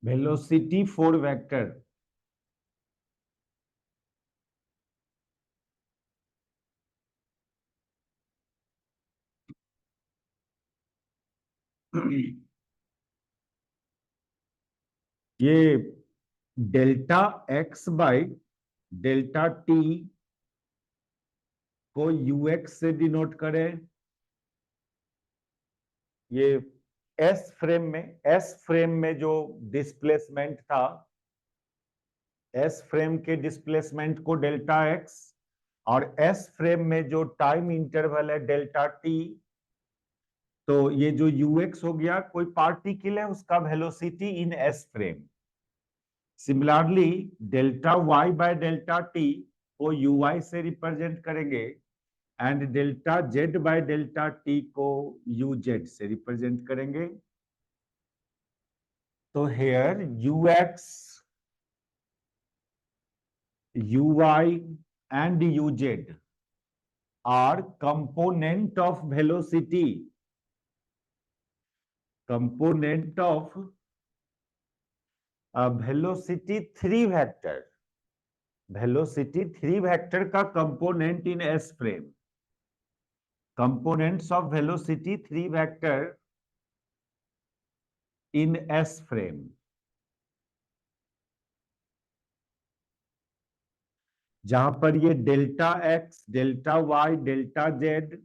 Velocity four vector ये delta x by delta t को UX से डिनोट करें। ये एस फ्रेम में जो डिस्प्लेसमेंट था, एस फ्रेम के डिस्प्लेसमेंट को डेल्टा एक्स, और एस फ्रेम में जो टाइम इंटरवल है डेल्टा टी, तो ये जो यूएक्स हो गया कोई पार्टिकल है उसका velocity in S frame. Similarly delta y by delta t को यूवाई से रिप्रेजेंट करेंगे and delta z by delta t को यू जेड से रिप्रेजेंट करेंगे। तो here ux, uy and uz are component of velocity, component of velocity 3 vector, velocity 3 vector का component in S frame, components of velocity 3 vector in S frame। जहां पर ये delta x, delta y, delta z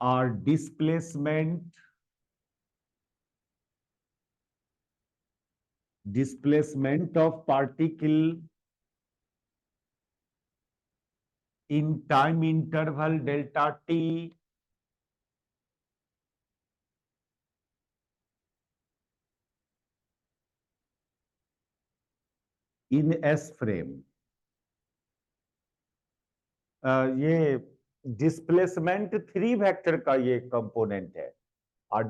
और displacement of particle in time interval delta t in S frame। ये displacement 3 vector का ये component है। और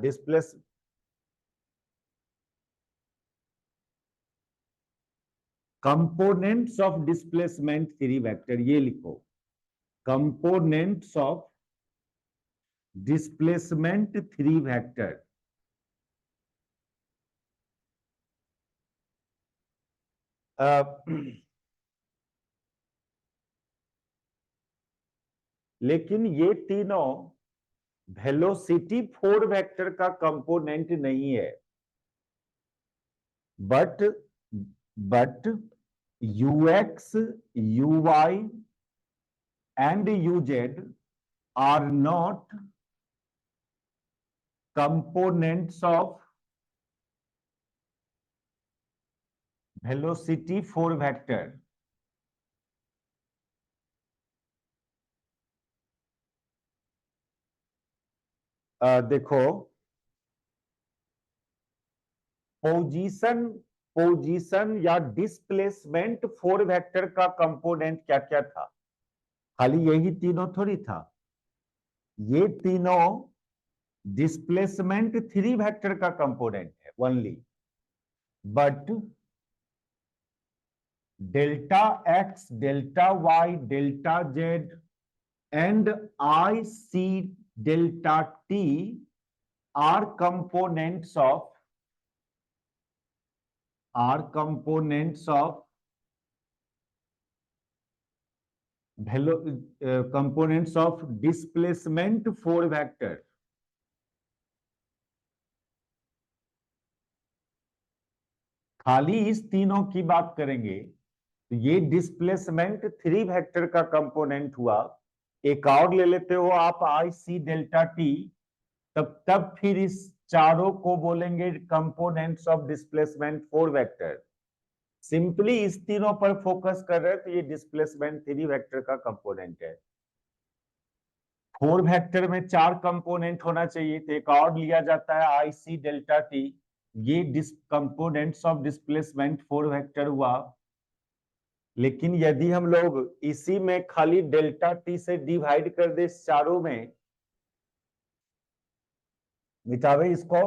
components of displacement 3 vector, ये लिखो, कंपोनेंट्स ऑफ डिस्प्लेसमेंट 3 वेक्टर। लेकिन ये तीनों वेलोसिटी 4 वेक्टर का कंपोनेंट नहीं है, but ux, uy and uz are not components of velocity 4 vector। देखो, पोजीशन या डिस्प्लेसमेंट 4 वेक्टर का कंपोनेंट क्या क्या था? खाली यही तीनों थोड़ी था, ये तीनों डिस्प्लेसमेंट 3 वेक्टर का कंपोनेंट है only. But delta x, delta y, delta z and i c delta t are components of components of displacement 4 vector। खाली इस तीनों की बात करेंगे तो ये डिस्प्लेसमेंट 3 वेक्टर का कंपोनेंट हुआ। एक और ले लेते हो आप आई सी डेल्टा टी, तब फिर इस चारों को बोलेंगे components of displacement 4 vector. Simply इस तीनों पर फोकस कर रहे हैं तो ये डिस्प्लेसमेंट 3 वेक्टर का कंपोनेंट है। 4 वेक्टर में 4 कंपोनेंट होना चाहिए, तो एक और लिया जाता है आई सी डेल्टा टी, ये कंपोनेंट्स ऑफ डिस्प्लेसमेंट 4 वेक्टर हुआ। लेकिन यदि हम लोग इसी में खाली डेल्टा टी से डिवाइड कर दे चारों में, मिटावे इसको,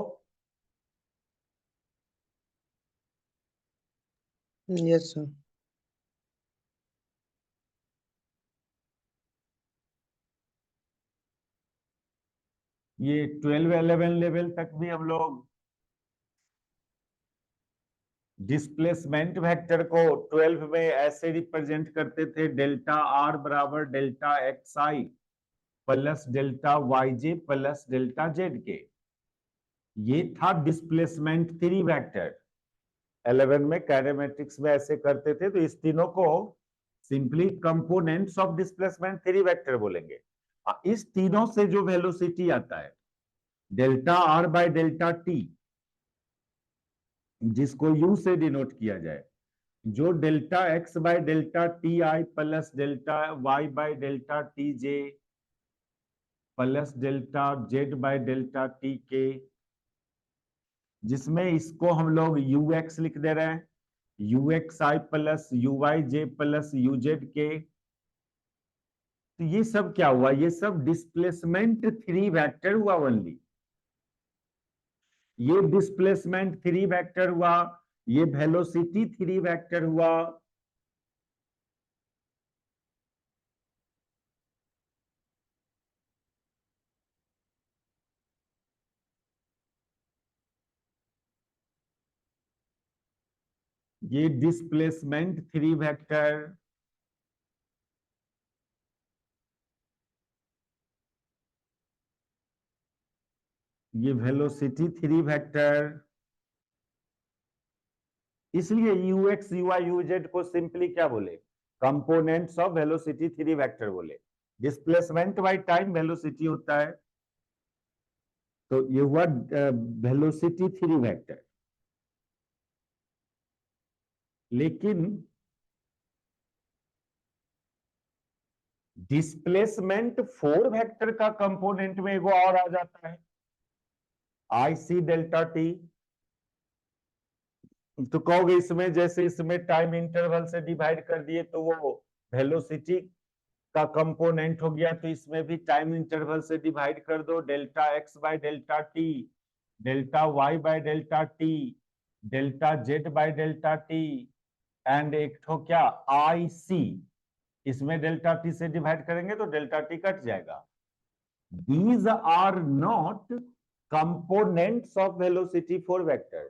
यस सर। ये 12 11 लेवल तक भी हम लोग डिस्प्लेसमेंट वेक्टर को 12 में ऐसे रिप्रेजेंट करते थे, डेल्टा आर बराबर delta x i plus delta Y j plus delta z के। ये था डिस्प्लेसमेंट थ्री वेक्टर। 11 में कैरेमेट्रिक्स में ऐसे करते थे, तो इस तीनों को simply components of displacement three vector बोलेंगे। इस तीनों से जो वेलोसिटी आता है delta r by delta t, जिसको यू से डिनोट किया जाए, जो delta x by delta t i plus delta y by delta t j plus delta z by delta t k, जिसमें इसको हम लोग यू एक्स लिख दे रहे हैं, u x i plus u y j plus u z k. तो ये सब क्या हुआ, ये सब डिस्प्लेसमेंट थ्री वेक्टर हुआ ओनली। ये डिस्प्लेसमेंट थ्री वेक्टर हुआ, ये वेलोसिटी थ्री वेक्टर हुआ। ये डिस्प्लेसमेंट थ्री वेक्टर, ये वेलोसिटी थ्री वेक्टर। इसलिए u x u y u z को सिंपली क्या बोले, components of velocity three vector बोले। डिस्प्लेसमेंट बाय टाइम वेलोसिटी होता है, तो ये हुआ वेलोसिटी थ्री वेक्टर। लेकिन डिस्प्लेसमेंट फोर वेक्टर का कंपोनेंट में वो और आ जाता है, आई सी डेल्टा टी। तो कहोगे इसमें, जैसे इसमें टाइम इंटरवल से डिवाइड कर दिए तो वो वेलोसिटी का कंपोनेंट हो गया, तो इसमें भी टाइम इंटरवल से डिवाइड कर दो, delta x by delta t, delta y by delta t, delta z by delta t, and एक तो क्या आई सी। इसमें डेल्टा टी से डिवाइड करेंगे तो डेल्टा टी कट जाएगा। These are not components of velocity for vector.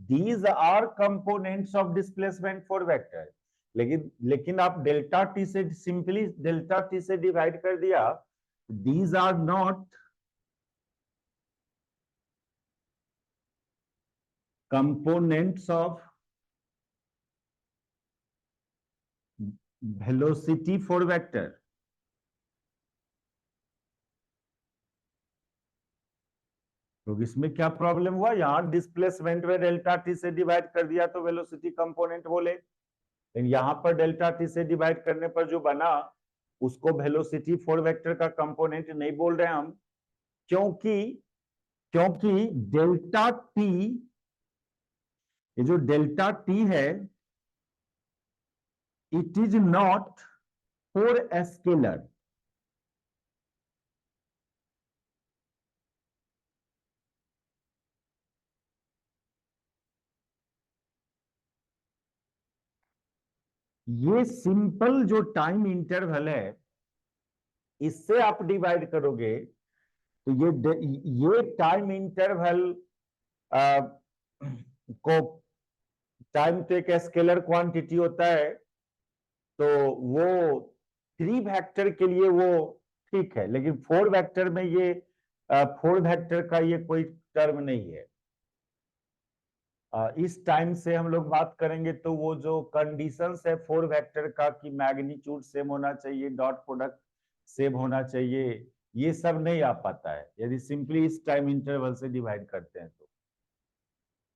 These are components of displacement for vector. लेकिन आप डेल्टा टी से सिंपली डेल्टा टी से डिवाइड कर दिया, these are not components of velocity for vector. तो इसमें क्या प्रॉब्लम हुआ, यहां डिस्प्लेसमेंट में डेल्टा टी से डिवाइड कर दिया तो वेलोसिटी कंपोनेंट बोले, लेकिन यहां पर डेल्टा टी से डिवाइड करने पर जो बना उसको वेलोसिटी फोर वेक्टर का कंपोनेंट नहीं बोल रहे हम। क्योंकि क्योंकि डेल्टा टी, ये जो डेल्टा टी है, it is not four scalar. ये सिंपल जो टाइम इंटरवल है, इससे आप डिवाइड करोगे तो ये टाइम इंटरवल को, टाइम तो एक स्केलर क्वांटिटी होता है, तो वो थ्री वेक्टर के लिए वो ठीक है, लेकिन फोर वेक्टर में ये फोर वेक्टर का ये कोई टर्म नहीं है। इस टाइम से हम लोग बात करेंगे तो वो जो कंडीशंस है फोर वेक्टर का कि मैग्नीट्यूड सेम होना चाहिए, डॉट प्रोडक्ट सेम होना चाहिए, ये सब नहीं आ पाता है यदि सिंपली इस टाइम इंटरवल से डिवाइड करते हैं। तो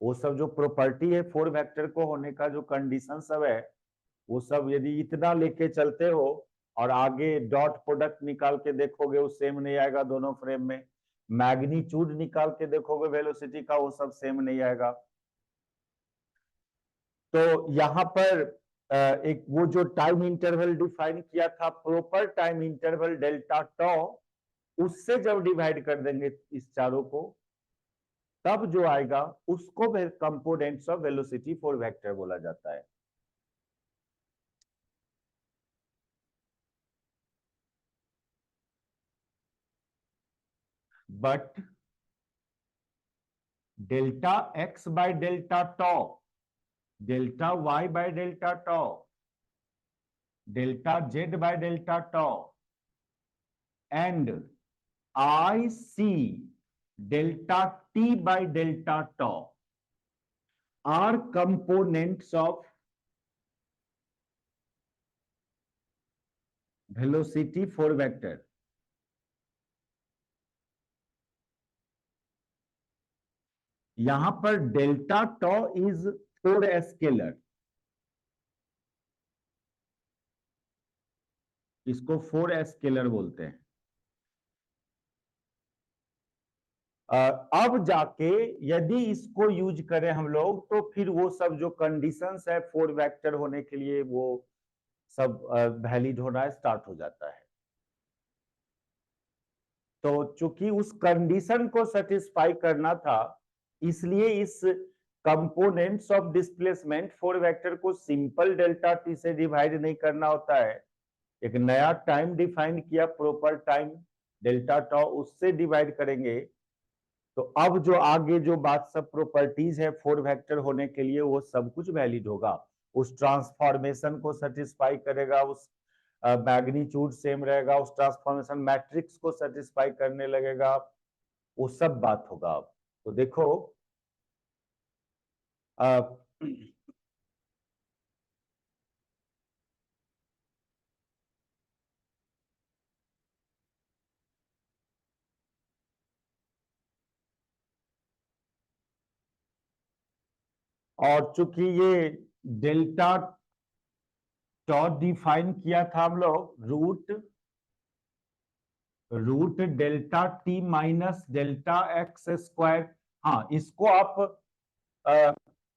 वो सब जो प्रॉपर्टी है फोर वेक्टर को होने का, जो कंडीशन सब है, वो सब यदि इतना लेके चलते हो और आगे डॉट प्रोडक्ट निकाल के देखोगे वो सेम नहीं आएगा दोनों फ्रेम में, मैग्नीट्यूड निकाल के देखोगे वेलोसिटी का वो सब सेम नहीं आएगा। तो यहां पर एक वो जो टाइम इंटरवल डिफाइन किया था, प्रॉपर टाइम इंटरवल डेल्टा टॉ, उससे जब डिवाइड कर देंगे इस चारों को, तब जो आएगा उसको components of velocity four vector बोला जाता है। But delta x by delta tau delta y by delta tau, delta z by delta tau and i c delta t by delta tau are components of velocity 4 vector. यहां पर delta toe is 4 scalar, इसको 4 scalar बोलते हैं। अब जाके यदि इसको use करें हम लोग तो फिर वो सब जो कंडीशंस है 4 वेक्टर होने के लिए वो सब वैलिड होना स्टार्ट हो जाता है। तो चूंकि उस कंडीशन को सेटिस्फाई करना था इसलिए इस कंपोनेंट्स ऑफ डिस्प्लेसमेंट 4 वेक्टर को सिंपल डेल्टा टी से डिवाइड नहीं करना होता है, एक नया टाइम डिफाइन किया प्रॉपर टाइम डेल्टा टॉ, उससे डिवाइड करेंगे। तो अब जो आगे जो बात सब प्रॉपर्टीज है 4 वेक्टर होने के लिए वो सब कुछ वैलिड होगा, उस ट्रांसफॉर्मेशन को सेटिस्फाई करेगा, उस मैग्नीट्यूड सेम रहेगा, उस ट्रांसफॉर्मेशन मैट्रिक्स को सेटिस्फाई करने लगेगा, वो सब बात होगा। तो देखो और चूंकि ये डेल्टा टॉ डिफाइन किया था हम लोग root delta t minus delta x square, हाँ इसको आप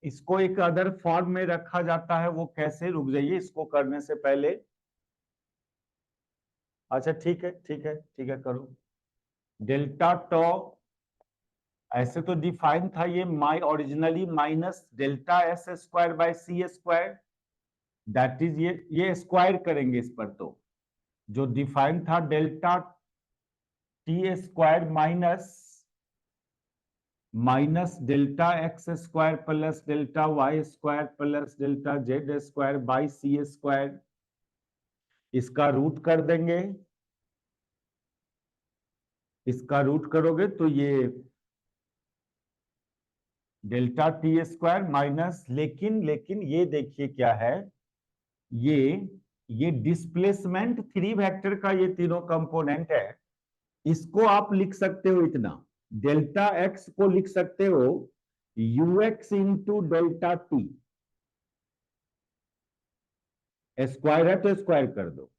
इसको एक अदर फॉर्म में रखा जाता है, वो कैसे, रुक जाइए इसको करने से पहले। अच्छा ठीक है ठीक है ठीक है, करो। डेल्टा टॉ ऐसे तो डिफाइन था ये my originally minus delta s square by c square, that is ये स्क्वायर करेंगे इस पर, तो जो डिफाइन था delta t square minus delta x square plus delta y square plus delta z square by c square, इसका root कर देंगे, इसका रूट करोगे तो ये डेल्टा टी स्क्वायर माइनस, लेकिन ये देखिए क्या है, ये ये डिस्प्लेसमेंट 3 वेक्टर का ये तीनों कंपोनेंट है, इसको आप लिख सकते हो इतना, डेल्टा एक्स को लिख सकते हो UX into delta t, square है तो स्क्वायर कर दो,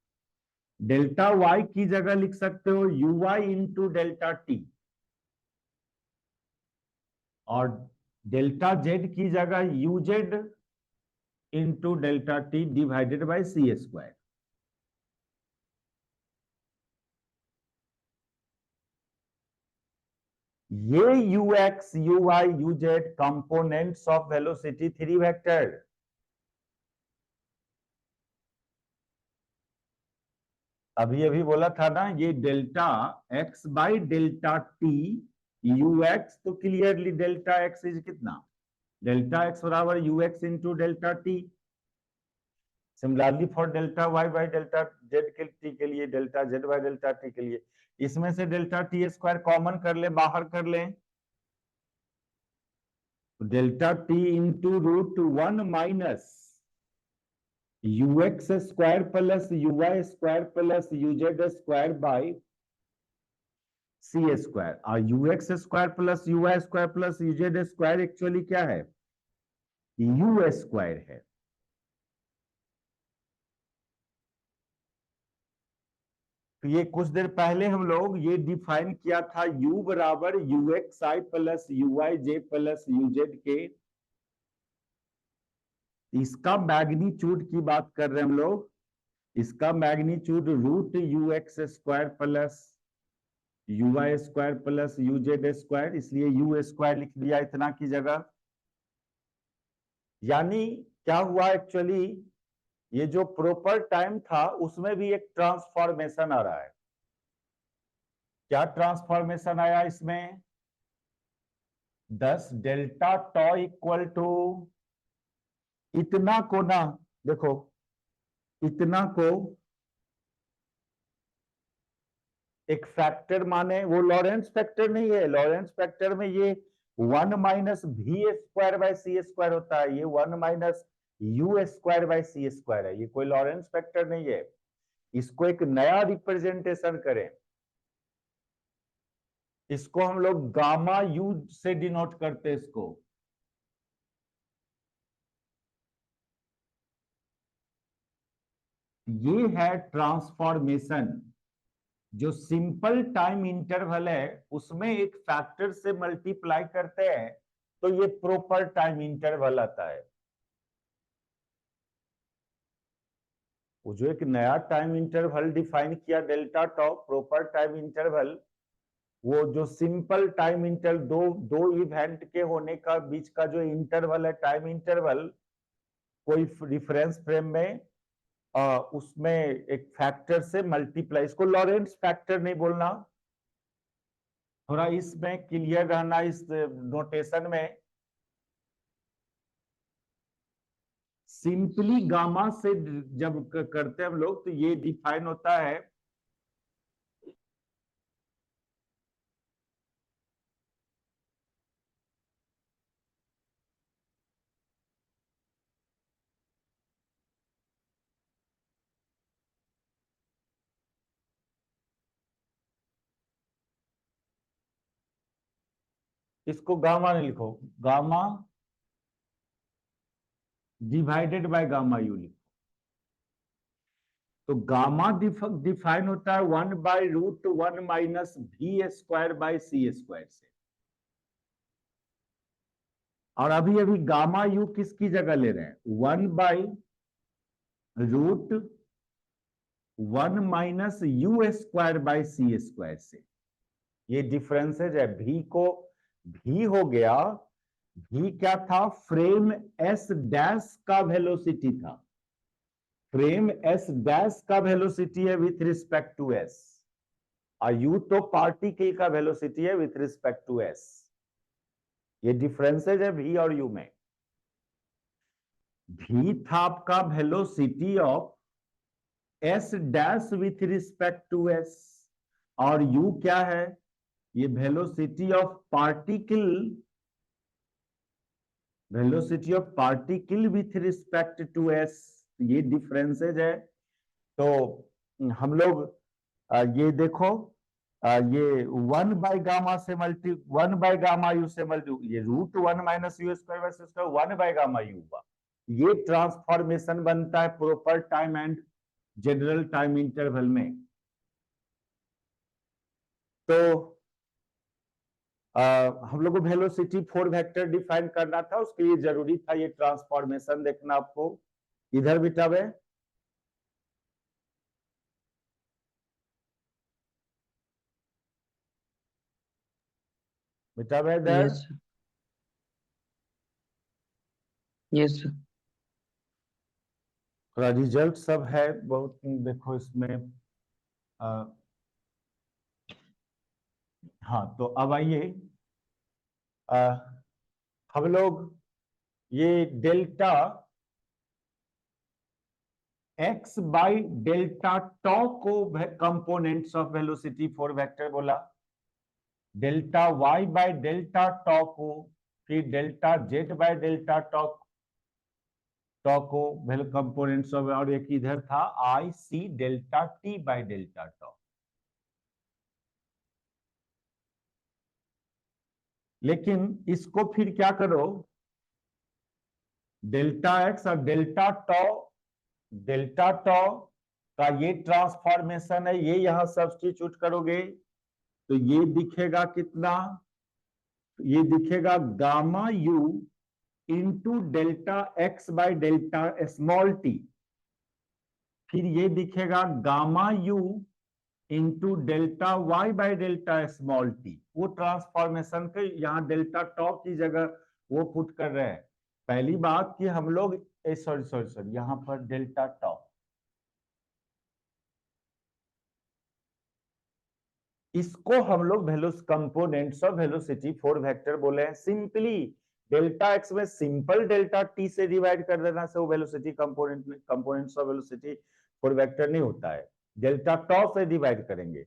डेल्टा वाई की जगह लिख सकते हो u y into delta t, और डेल्टा जेड की जगह u z into delta t divided by c square. ये u x u y u z components of velocity 3 vector, अभी अभी बोला था ना ये delta x by delta t u x, तो क्लियरली डेल्टा एक्स इज कितना, डेल्टा एक्स बराबर u x into delta t. Similarly for delta y by delta z के टी के लिए, delta Z by delta t के लिए, इसमें से डेल्टा टी स्क्वायर कॉमन कर ले, बाहर कर ले, delta t into root 1 minus u x square plus u y square plus u z square by c square, और u x square plus u y square plus u z square actually क्या है, you square है। तो ये कुछ देर पहले हम लोग ये डिफाइन किया था u बराबर u x i plus u y j plus u z k, इसका मैग्नीट्यूड की बात कर रहे हैं हम लोग, इसका magnitude root u x square plus u y square plus u z square, इसलिए यू स्क्वायर लिख दिया इतना की जगह। यानी क्या हुआ एक्चुअली, ये जो प्रॉपर टाइम था उसमें भी एक ट्रांसफॉर्मेशन आ रहा है, क्या ट्रांसफॉर्मेशन आया इसमें, 10 डेल्टा टॉ इक्वल टू इतना को ना, देखो इतना को एक फैक्टर माने, वो लॉरेंस फैक्टर नहीं है। लॉरेंस फैक्टर में ये 1 - v² / c² होता है, ये 1 - u² / c² है। ये कोई लॉरेंस फैक्टर नहीं है। इसको एक नया रिप्रेजेंटेशन करें, इसको हम लोग गामा यू से डिनोट करते हैं इसको। ये है ट्रांसफॉर्मेशन। जो सिंपल टाइम इंटरवल है उसमें एक फैक्टर से मल्टीप्लाई करते हैं तो ये प्रॉपर टाइम इंटरवल आता है। वो जो एक नया टाइम इंटरवल डिफाइन किया डेल्टा टॉ, प्रॉपर टाइम इंटरवल, वो जो सिंपल टाइम इंटरवल, दो दो इवेंट के होने का बीच का जो इंटरवल है टाइम इंटरवल, कोई रिफरेंस फ्रेम में उसमें एक फैक्टर से मल्टीप्लाई, इसको लॉरेंस फैक्टर नहीं बोलना, थोड़ा इसमें क्लियर रहना इस नोटेशन में। सिंपली गामा से जब करते हैं हम लोग तो ये डिफाइन होता है इसको गामा नहीं लिखो, gamma divided by gamma you लिखो। तो गामा डिफाइन होता है 1/√1 - v²/c² से। और अभी अभी गामा यू किसकी जगह ले रहे हैं? 1/√1 - u²/c² से। ये डिफरेंसेज है। भी को भी हो गया, भी क्या था? फ्रेम एस डैश का वेलोसिटी था। फ्रेम एस डैश का वेलोसिटी है विथ रिस्पेक्ट टू एस, और यू तो पार्टिकल का वेलोसिटी है विथ रिस्पेक्ट टू एस। ये डिफरेंसेज है भी और यू में। भी था आपका velocity of s dash with respect to s, और यू क्या है? ये velocity of particle, velocity of particle with respect to s. ये डिफरेंसेज है। तो हम लोग ये देखो, ये 1/गामा से मल्टी 1/गामा यू से मल्टी, ये √1 - u²/c², 1/गामा यू हुआ। ये ट्रांसफॉर्मेशन बनता है proper time and general time interval में। तो हम लोग को वेलोसिटी 4 वेक्टर डिफाइन करना था, उसके लिए जरूरी था ये ट्रांसफॉर्मेशन देखना आपको। इधर बिटावे, बिटावे इधर। यस यस थोड़ा रिजल्ट सब है बहुत, देखो इसमें आ, हाँ तो अब आइए, हम लोग ये delta x by delta tau को कंपोनेंट्स ऑफ वेलोसिटी 4 वेक्टर बोला, delta y by delta tau को, फिर delta z by delta tau को कंपोनेंट्स ऑफ, और एक इधर था i c delta t by delta tau. लेकिन इसको फिर क्या करो, डेल्टा x और डेल्टा टॉ का ये ट्रांसफॉर्मेशन है, ये यहां सब्स्टिट्यूट करोगे तो ये दिखेगा कितना? ये दिखेगा gamma u into delta x by delta small t. फिर ये दिखेगा gamma u into delta y by delta small t. वो ट्रांसफॉर्मेशन के यहाँ डेल्टा टॉ की जगह वो पुट कर रहे हैं। पहली बात कि हम लोग, सॉरी सॉरी सॉरी, यहां पर डेल्टा टॉ, इसको हम लोग कंपोनेंट्स ऑफ वेलोसिटी 4 वेक्टर बोले हैं सिंपली। डेल्टा एक्स में सिंपल डेल्टा टी से डिवाइड कर देना से वो velocity components of velocity four vector नहीं होता है, डेल्टा टॉ से डिवाइड करेंगे।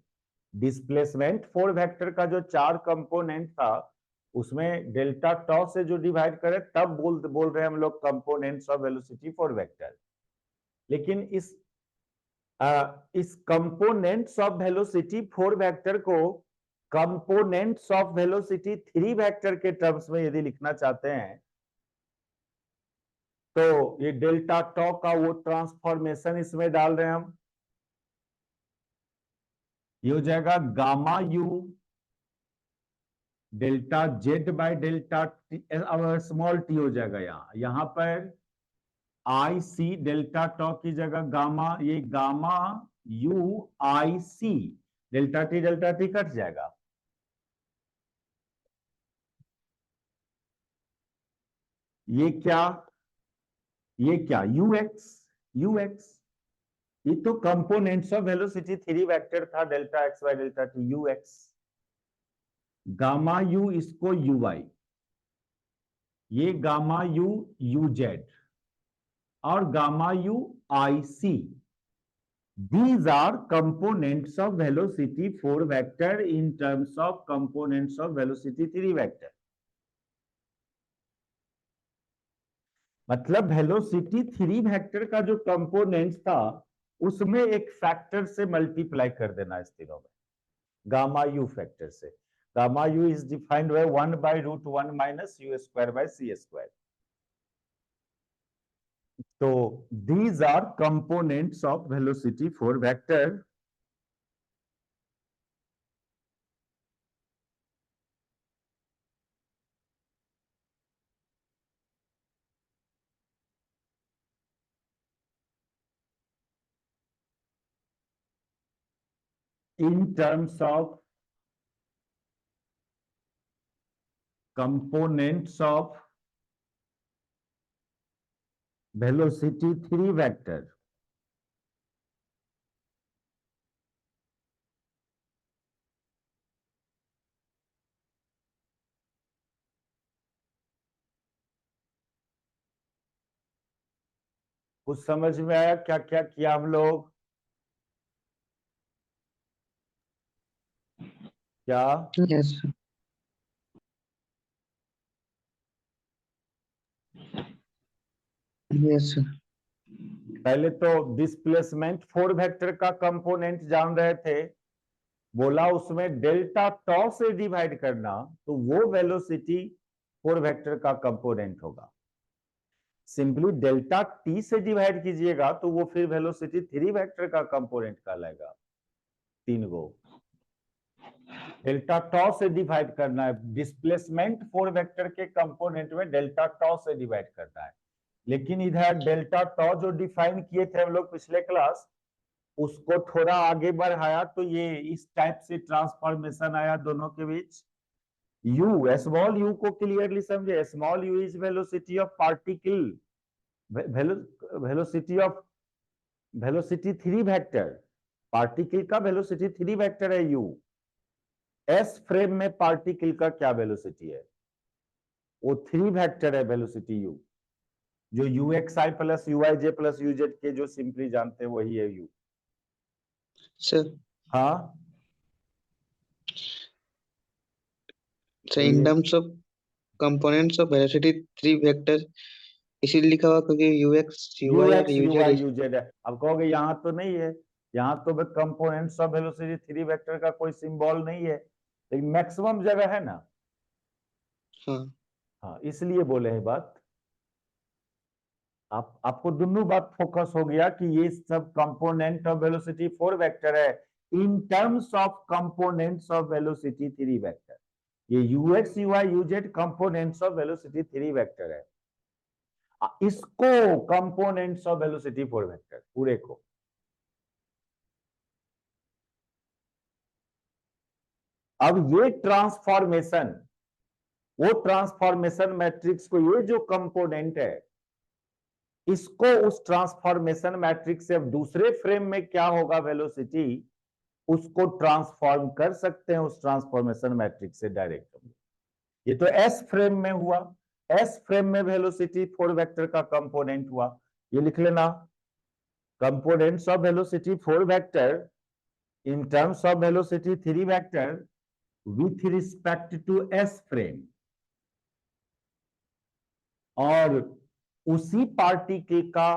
डिस्प्लेसमेंट फॉर वेक्टर का जो 4 कंपोनेंट था उसमें डेल्टा टॉ से जो डिवाइड करे तब बोल रहे हैं हम लोग components of velocity four vector. लेकिन इस components of velocity four vector को कंपोनेंट्स ऑफ वेलोसिटी 3 वेक्टर के टर्म्स में यदि लिखना चाहते हैं तो ये डेल्टा टॉ का वो ट्रांसफॉर्मेशन इसमें डाल रहे हैं हम। ये हो जाएगा gamma you delta z by delta small T हो जाएगा। यहां पर आई सी डेल्टा टॉ की जगह गामा, ये gamma u i c delta t cut जाएगा। ये क्या यू एक्स ये तो कंपोनेंट्स ऑफ वेलोसिटी 3 वेक्टर था delta x by delta t u x. Gamma u इसको यू आई, ये गामा यू यू जेड और gamma u i c. These are components of velocity 4 vector in terms of components of velocity 3 vector। मतलब velocity 3 vector का जो component था उसमें एक factor से मल्टीप्लाई कर देना इस तीनों में, गामा यू फैक्टर से। Gamma u is defined by 1/√1 minus u square by c square. तो these are components of velocity for vector in terms of components of velocity 3 vector। कुछ समझ में आया क्या क्या किया हम लोग? क्या Yes, sir. Yes, sir. पहले तो डिस्प्लेसमेंट 4 वेक्टर का कंपोनेंट जान रहे थे, बोला उसमें डेल्टा टॉ से डिवाइड करना तो वो वेलोसिटी 4 वेक्टर का कंपोनेंट होगा। सिंपली डेल्टा टी से डिवाइड कीजिएगा तो वो फिर वेलोसिटी 3 वेक्टर का कंपोनेंट कहलाएगा। 3 गो डेल्टा टॉ से डिवाइड करना है, डिस्प्लेसमेंट 4 वेक्टर के कंपोनेंट में डेल्टा टॉ से डिवाइड करना है। लेकिन इधर डेल्टा टॉ जो डिफाइन किए थे हम लोग पिछले क्लास उसको थोड़ा आगे बढ़ाया तो ये इस टाइप से ट्रांसफॉर्मेशन आया दोनों के बीच। यू स्मॉल यू को क्लियरली समझे, small you is velocity of particle, velocity 3 vector, particle का वेलोसिटी 3 वेक्टर है यू। एस फ्रेम में पार्टिकल का क्या वेलोसिटी है? वो 3 वेक्टर है वेलोसिटी यू, जो you x i plus you I J plus u z के जो सिंपली जानते हैं वही है यू। Sir, हाँ so in terms of components of velocity 3 vector, इसीलिए लिखा हुआ क्योंकि ux, यू uy और x you I uz you Z है। अब कहोगे यहाँ तो नहीं है, यहाँ तो कंपोनेंट्स ऑफ वेलोसिटी 3 वेक्टर का कोई सिंबल नहीं है, लेकिन मैक्सिमम जगह है ना। हाँ हाँ इसलिए बोले हैं बात। आपको दोनों बात फोकस हो गया कि ये सब कंपोनेंट ऑफ वेलोसिटी 4 वेक्टर है in terms of components of velocity 3 vector. ये u x u y u z components of velocity 3 vector है, इसको कंपोनेंट्स ऑफ वेलोसिटी 4 वेक्टर पूरे को। अब ये ट्रांसफॉर्मेशन, वो ट्रांसफॉर्मेशन मैट्रिक्स को, ये जो कंपोनेंट है इसको उस ट्रांसफॉर्मेशन मैट्रिक्स से अब दूसरे फ्रेम में क्या होगा वेलोसिटी, उसको ट्रांसफॉर्म कर सकते हैं उस ट्रांसफॉर्मेशन मैट्रिक्स से डायरेक्ट। ये तो एस फ्रेम में हुआ, एस फ्रेम में वेलोसिटी 4 वेक्टर का कंपोनेंट हुआ, ये लिख लेना, components of velocity 4 vector in terms of velocity 3 vector with respect to s frame, और उसी पार्टिकल का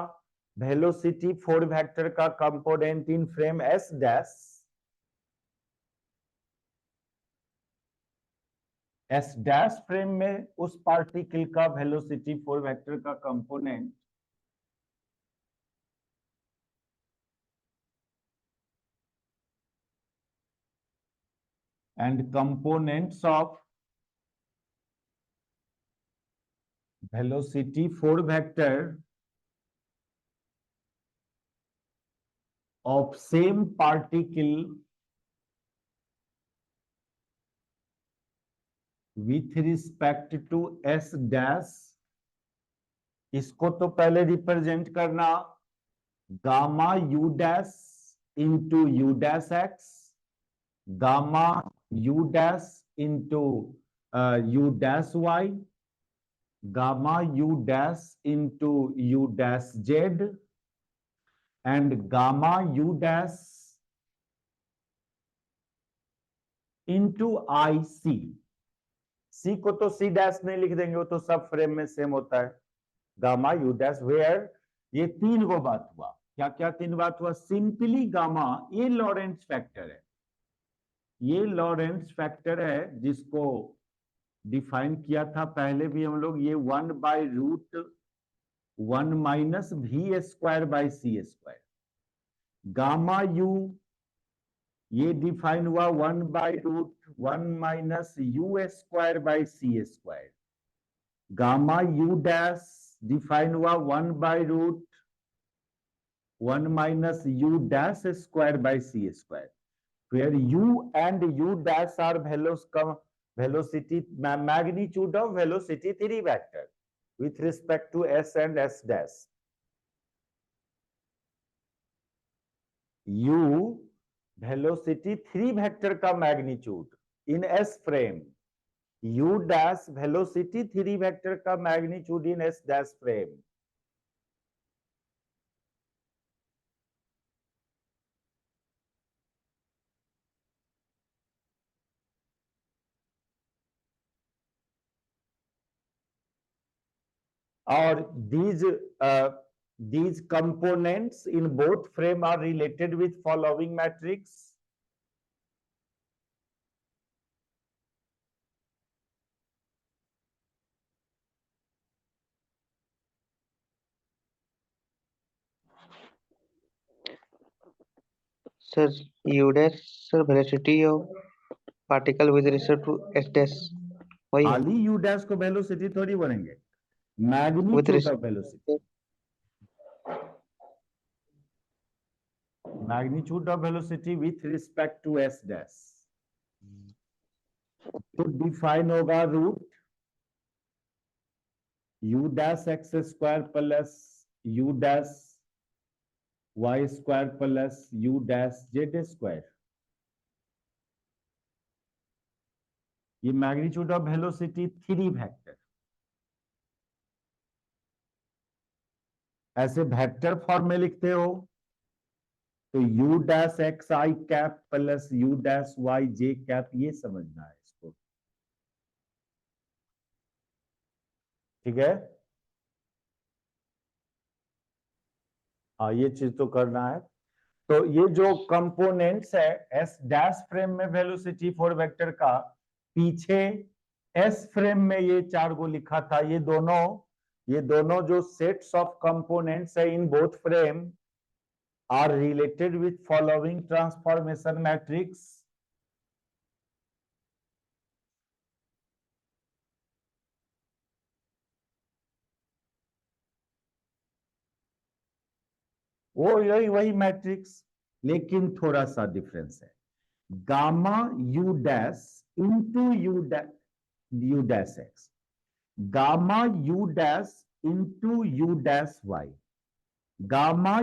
वेलोसिटी 4 वेक्टर का component in frame s dash, s dash frame में उस पार्टिकल का वेलोसिटी 4 वेक्टर का component and components of velocity 4 vector of same particle with respect to s dash, इसको तो पहले रिप्रेजेंट करना gamma u dash into u dash x, gamma u dash into u dash y, gamma u dash into u dash z, and gamma u dash into i c. C को तो C dash नहीं लिख देंगे, वो तो सब frame में same होता है, गामा यू डैश वेयर। ये तीन गो बात हुआ, क्या क्या तीन बात हुआ, सिंपली गामा ये लॉरेंट्ज फैक्टर है, ये लॉरेंट्ज फैक्टर है जिसको डिफाइन किया था पहले भी हम लोग, ये 1/√1 minus v square by c square. Gamma u ये डिफाइन हुआ 1/√1 minus u square by c square. Gamma u dash define हुआ 1/√1 minus u dash square by c square, where u and u dash are velocity magnitude of velocity 3 vector with respect to s and s dash। u velocity 3 vector का magnitude इन s frame, u dash velocity 3 vector का magnitude इन s dash frame. और these components in both frame are related with following matrix। Sir, u dash, sir, velocity of particle with respect to s dash, वही है खाली u dash को velocity थोड़ी बोलेंगे, with magnitude of respect velocity, magnitude of velocity with respect to s dash। तो define होगा root u dash x square plus u dash y square plus u dash z square. ये magnitude of velocity 3 vector, ऐसे vector form में लिखते हो तो u dash x i cap plus u dash y j cap, ये समझना है इसको, ठीक है। हाँ ये चीज तो करना है। तो ये जो कंपोनेंट्स है एस डैश फ्रेम में वेलोसिटी 4 वेक्टर का, पीछे एस फ्रेम में ये 4 गो लिखा था, ये दोनों जो सेट्स ऑफ कंपोनेंट्स है in both frame are related with following transformation matrix। वो वही मैट्रिक्स, लेकिन थोड़ा सा डिफरेंस है, gamma u dash into u dash x, gamma u dash into u dash y, gamma